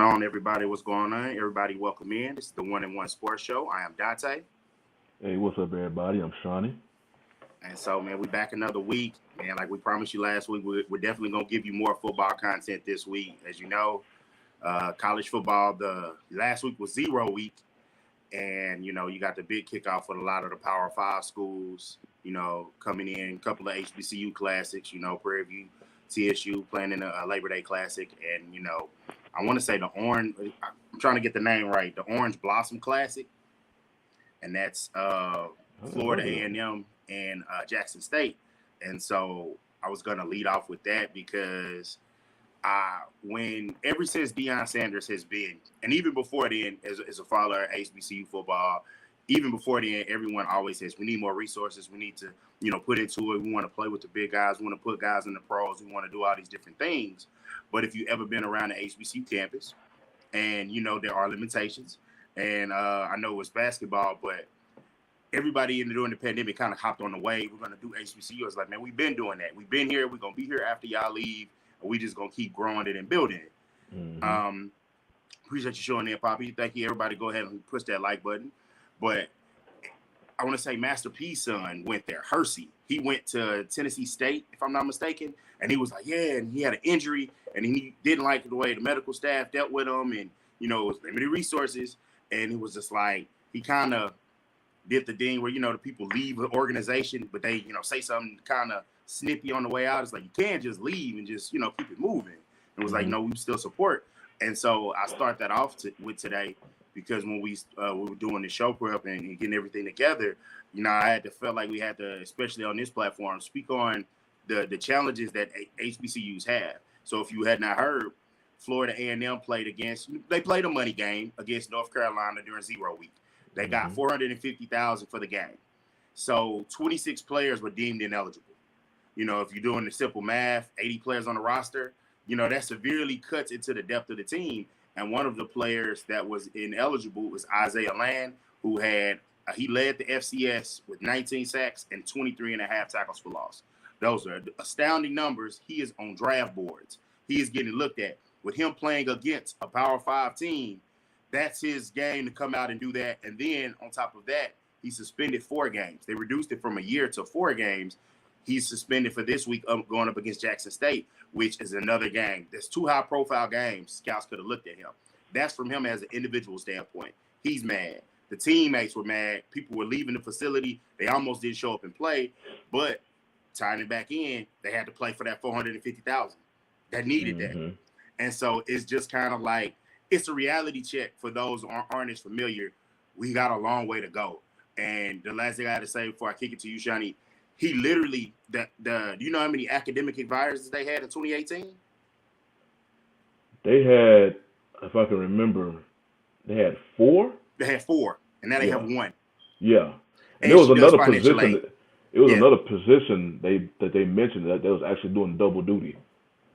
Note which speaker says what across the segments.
Speaker 1: on, everybody? What's going on? Everybody, welcome in. This is the One and One Sports Show. I am Dante.
Speaker 2: Hey, what's up, everybody? I'm Shawnee.
Speaker 1: And so, man, we back another week. Man, like we promised you last week, we're definitely going to give you more football content this week. As you know, college football, the last week was 0 week. And, you know, you got the big kickoff with a lot of the Power 5 schools, you know, coming in, a couple of HBCU classics, you know, Prairie View, TSU playing in a Labor Day Classic. And, you know, I want to say I'm trying to get the name right, the Orange Blossom Classic. And that's Florida A&M and Jackson State. And so I was going to lead off with that because ever since Deion Sanders has been, and even before then, as a follower of HBCU football, even before then, everyone always says, we need more resources. We need to, you know, put into it. We want to play with the big guys. We want to put guys in the pros. We want to do all these different things. But if you've ever been around the HBCU campus, and, you know, there are limitations, and I know it was basketball, but everybody during the pandemic kind of hopped on the wave. We're going to do HBCU. It's like, man, we've been doing that. We've been here. We're going to be here after y'all leave. And we just going to keep growing it and building it. Mm-hmm. Appreciate you showing there, Poppy. Thank you. Everybody go ahead and push that like button. But I want to say Master P's son went there. Hersey. He went to Tennessee State, if I'm not mistaken. And he was like, yeah, and he had an injury. And he didn't like the way the medical staff dealt with him. And, you know, it was limited resources. And it was just like, he kind of did the thing where, you know, the people leave the organization, but they, you know, say something kind of snippy on the way out. It's like, you can't just leave and just, you know, keep it moving. It was like, no, we still support. And so I start that off with today because when we were doing the show prep and getting everything together, you know, I had to feel like we had to, especially on this platform, speak on the challenges that HBCUs have. So if you had not heard, Florida A&M played a money game against North Carolina during 0 week. They got $450,000 for the game. So 26 players were deemed ineligible. You know, if you're doing the simple math, 80 players on the roster, you know, that severely cuts into the depth of the team. And one of the players that was ineligible was Isaiah Land, who he led the FCS with 19 sacks and 23 and a half tackles for loss. Those are astounding numbers. He is on draft boards. He is getting looked at. With him playing against a Power 5 team, that's his game to come out and do that. And then on top of that, he suspended 4 games. They reduced it from a year to 4 games. He's suspended for this week going up against Jackson State, which is another game. There's 2 high-profile games. Scouts could have looked at him. That's from him as an individual standpoint. He's mad. The teammates were mad. People were leaving the facility. They almost didn't show up and play. But tying it back in, they had to play for that $450,000. That needed that. And so it's just kind of like, it's a reality check for those who aren't as familiar. We got a long way to go. And the last thing I had to say before I kick it to you, Shawnee, he literally, do you know how many academic viruses they had in 2018?
Speaker 2: They had, if I can remember, they had 4?
Speaker 1: They had 4, and now they have 1.
Speaker 2: Yeah. And there was another position. It was another position that they mentioned that they was actually doing double duty.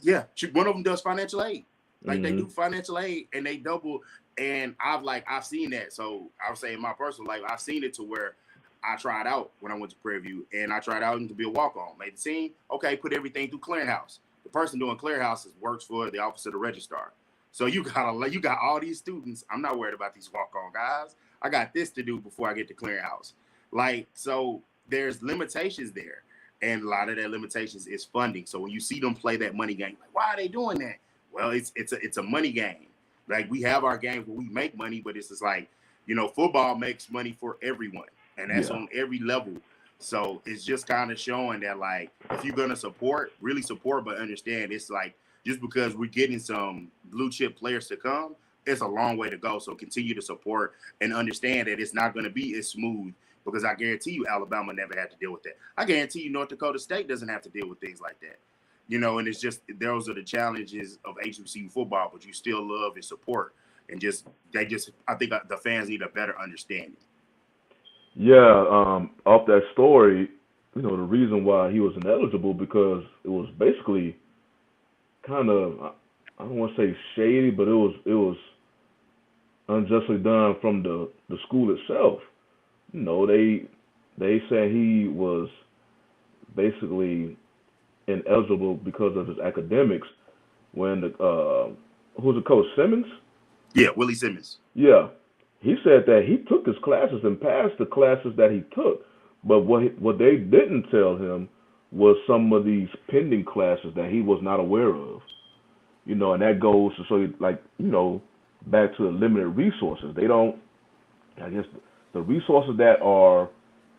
Speaker 1: Yeah. One of them does financial aid. Like they do financial aid and they double, and I've seen that. So I would say in my personal life, I've seen it to where I tried out when I went to Prairie View, and I tried out to be a walk-on. Made the team, okay, put everything through clearinghouse. The person doing clearinghouse works for the office of the registrar. So you got all these students. I'm not worried about these walk-on guys. I got this to do before I get to clearinghouse. Like, so there's limitations there, and a lot of that limitations is funding. So when you see them play that money game, like, why are they doing that? Well, it's a money game. Like, we have our game where we make money, but it's just like, you know, football makes money for everyone, and that's on every level. So it's just kind of showing that, like, if you're gonna really support, but understand it's like, just because we're getting some blue chip players to come, it's a long way to go. So continue to support and understand that it's not going to be as smooth, because I guarantee you Alabama never had to deal with that. I guarantee you North Dakota State doesn't have to deal with things like that. You know, and it's just, those are the challenges of HBCU football, but you still love and support. And I think the fans need a better understanding.
Speaker 2: Yeah, off that story, you know, the reason why he was ineligible, because it was basically kind of, I don't want to say shady, but it was unjustly done from the school itself. You know, they said he was basically ineligible because of his academics when who's the coach, Simmons?
Speaker 1: Yeah, Willie Simmons.
Speaker 2: Yeah, he said that he took his classes and passed the classes that he took, but what they didn't tell him was some of these pending classes that he was not aware of. And that goes to show you, like, back to the limited resources. They don't, I guess, the resources that are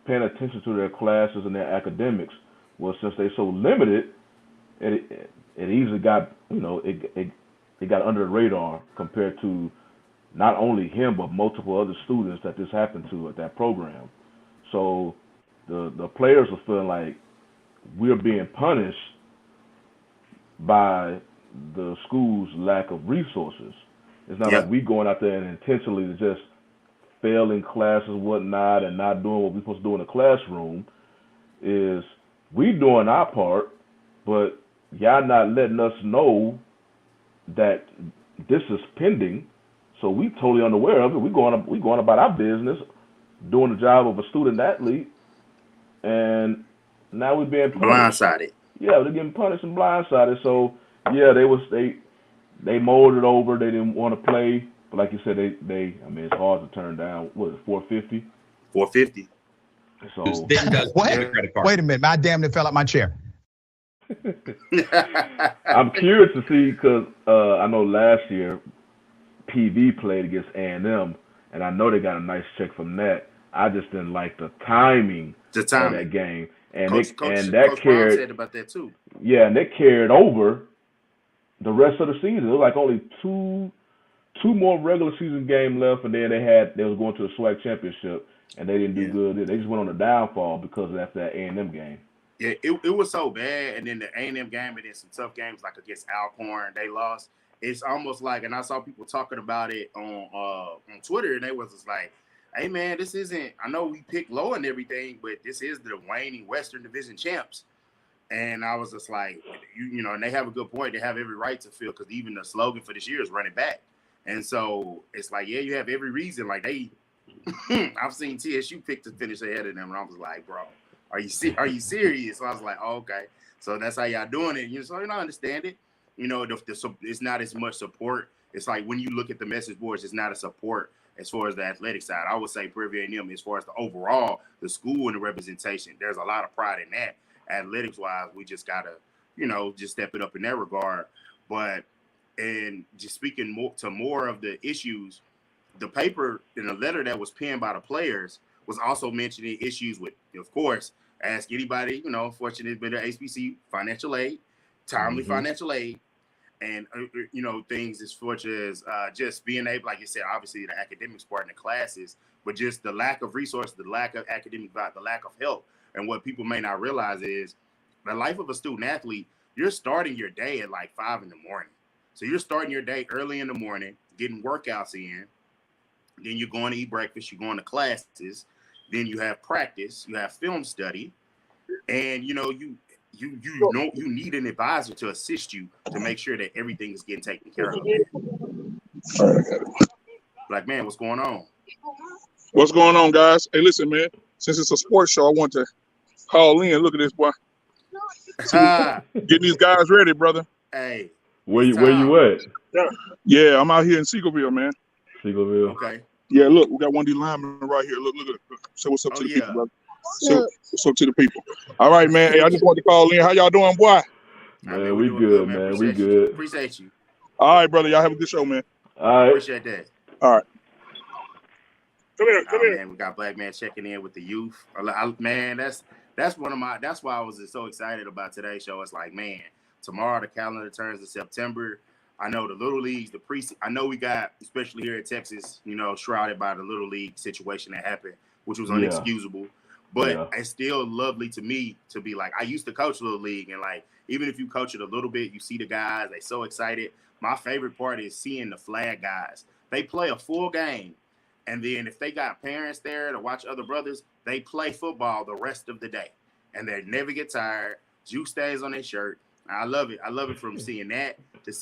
Speaker 2: paying attention to their classes and their academics, well, since they're so limited, it easily got, it got under the radar compared to not only him but multiple other students that this happened to at that program. So the players are feeling like we're being punished by the school's lack of resources. It's not like we going out there and intentionally just failing classes and whatnot and not doing what we're supposed to do in the classroom. Is we doing our part, but y'all not letting us know that this is pending, so we totally unaware of it. We going about our business, doing the job of a student athlete, and now we're being punished.
Speaker 1: Blindsided.
Speaker 2: Yeah, they're getting punished and blindsided. So yeah, they molded over. They didn't want to play, but like you said, they I mean, it's hard to turn down. What is it, $450?
Speaker 1: $450.
Speaker 2: So
Speaker 3: wait a minute, my damn near fell out my chair.
Speaker 2: I'm curious to see because I know last year PV played against A&M, and I know they got a nice check from that. I just didn't like the timing of that game, and
Speaker 1: Coach
Speaker 2: carried.
Speaker 1: Brown said about that too.
Speaker 2: Yeah, and they carried over the rest of the season. It was like only two more regular season games left, and then they was going to the SWAC championship, and they didn't do good. They just went on the downfall because of that A&M game.
Speaker 1: Yeah, it was so bad, and then the A&M game, and then some tough games like against Alcorn, they lost. It's almost like, and I saw people talking about it on Twitter, and they was just like, "Hey man, this isn't. I know we picked low and everything, but this is the reigning Western Division champs." And I was just like, and they have a good point. They have every right to feel, because even the slogan for this year is running back. And so it's like, yeah, you have every reason. Like I've seen TSU pick to finish ahead of them, and I was like, bro, are you serious? So I was like, oh, okay. So that's how y'all doing it. So I understand it. It's not as much support. It's like when you look at the message boards, it's not a support as far as the athletic side. I would say Prairie A&M, as far as the overall, the school and the representation, there's a lot of pride in that. Athletics-wise, we just got to, just step it up in that regard. But, and just speaking more of the issues, the paper in the letter that was penned by the players was also mentioning issues with, of course, ask anybody, unfortunately, it's been an HBC financial aid, timely financial aid, and, things as such as just being able, like you said, obviously the academics part in the classes, but just the lack of resources, the lack of academic, the lack of help. And what people may not realize is the life of a student athlete, you're starting your day at like 5 a.m. So you're starting your day early in the morning, getting workouts in, then you're going to eat breakfast, you're going to classes, then you have practice, you have film study, and you need an advisor to assist you to make sure that everything is getting taken care of. Black man, what's going on?
Speaker 4: What's going on, guys? Hey, listen, man. Since it's a sports show, I want to call in. Look at this, boy. Getting these guys ready, brother.
Speaker 1: Hey,
Speaker 2: where you at?
Speaker 4: Yeah, I'm out here in Seagoville, man.
Speaker 2: Seagoville.
Speaker 1: Okay.
Speaker 4: Yeah, look, we got one of these linemen right here. Look at it. Say what's up to the people, brother. So what's up to the people? All right, man. Hey, I just want to call in. How y'all doing, boy?
Speaker 2: Man, we good, man. We good.
Speaker 1: Appreciate you.
Speaker 4: All right, brother. Y'all have a good show, man.
Speaker 2: All right.
Speaker 1: Appreciate that.
Speaker 4: All right. Come here.
Speaker 1: Man, we got Black Man checking in with the youth. Man, that's why I was so excited about today's show. It's like, man, tomorrow the calendar turns to September. I know the Little Leagues, I know we got, especially here in Texas, shrouded by the Little League situation that happened, which was unexcusable. But it's still lovely to me to be like, I used to coach Little League, and like, even if you coach it a little bit, you see the guys, they so excited. My favorite part is seeing the flag guys. They play a full game. And then if they got parents there to watch other brothers, they play football the rest of the day. And they never get tired. Juice stays on their shirt. I love it. I love it from seeing that to